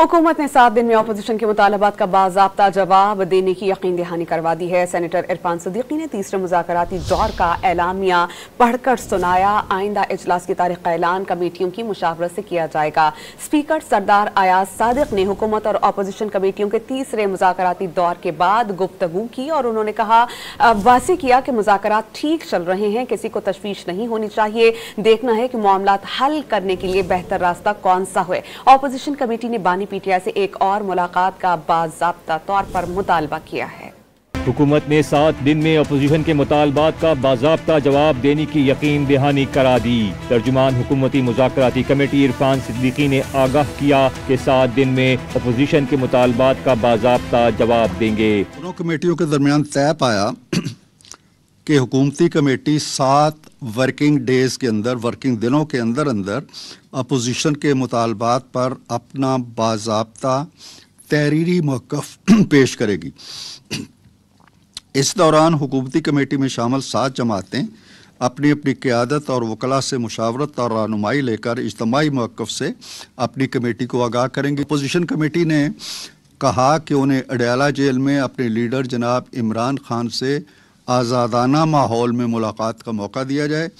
हुकूमत ने 7 दिन में अपोजिशन के मुतालबात का बाज़ाब्ता जवाब देने की यकीन दहानी करवा दी है। सेनेटर इरफान सिद्दीकी ने तीसरे मुज़ाकराती दौर का एलामिया पढ़कर सुनाया। आइंदा इजलास की तारीख का ऐलान कमेटियों की मुशावरत से किया जाएगा। स्पीकर सरदार अयाज सादिक ने हुकूमत और अपोजिशन कमेटियों के तीसरे मुज़ाकराती दौर के बाद गुफ्तगू की और उन्होंने कहा वाज़ेह किया कि मुज़ाकरात ठीक चल रहे हैं, किसी को तशवीश नहीं होनी चाहिए। देखना है कि मामलात हल करने के लिए बेहतर रास्ता कौन सा है। अपोजिशन कमेटी ने बानी पीटीआई से एक और मुलाकात का बाज़ाब्ता तौर पर मुतालबा किया है। हुकूमत ने 7 दिन में अपोजिशन के मुतालबात का बाज़ाब्ता जवाब देने की यकीन दहानी करा दी। तर्जुमान हुकूमती मुज़ाकराती कमेटी इरफान सिद्दीकी ने आगाह किया कि 7 दिन में अपोजिशन के मुतालबात का बाज़ाब्ता जवाब देंगे। दोनों कमेटियों के दरमियान तय पाया कि हुकूमती कमेटी 7 वर्किंग डेज के अंदर, वर्किंग दिनों के अंदर अपोजिशन के मुतालबात पर अपना बाज़ाब्ता तहरीरी मौक़िफ़ पेश करेगी। इस दौरान हुकूमती कमेटी में शामिल 7 जमातें अपनी अपनी क़यादत और वकला से मुशावरत और रहनुमाई लेकर इज्तिमाई मौक़िफ़ से अपनी कमेटी को आगाह करेंगी। अपोजिशन कमेटी ने कहा कि उन्हें अडयाला जेल में अपने लीडर जनाब इमरान खान से आज़ादाना माहौल में मुलाकात का मौका दिया जाए।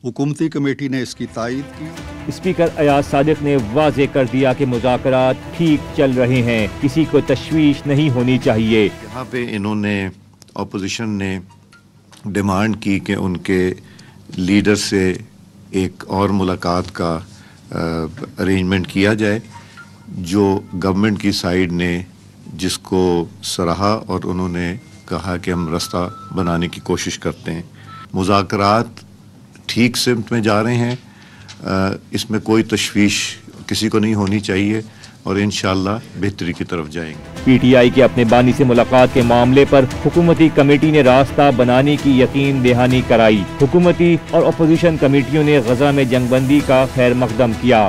हुकूमती कमेटी ने इसकी तायीद की। स्पीकर अयाज सादिक ने वाज़ेह कर दिया कि मुज़ाकरात ठीक चल रहे हैं, किसी को तशवीश नहीं होनी चाहिए। यहाँ पे इन्होंने अपोजिशन ने डिमांड की कि उनके लीडर से एक और मुलाकात का अरेंजमेंट किया जाए, जो गवर्नमेंट की साइड ने जिसको सराहा और उन्होंने कहा कि हम रास्ता बनाने की कोशिश करते हैं। मुज़ाकरात ठीक सिमत में जा रहे हैं, इसमें कोई तशवीश किसी को नहीं होनी चाहिए और इंशाअल्लाह बेहतरी की तरफ जाएंगे। पीटीआई के अपने बानी से मुलाकात के मामले पर हुकूमती कमेटी ने रास्ता बनाने की यकीन दहानी कराई। हुकूमती और अपोजिशन कमेटियों ने गजा में जंगबंदी का खैर मकदम किया।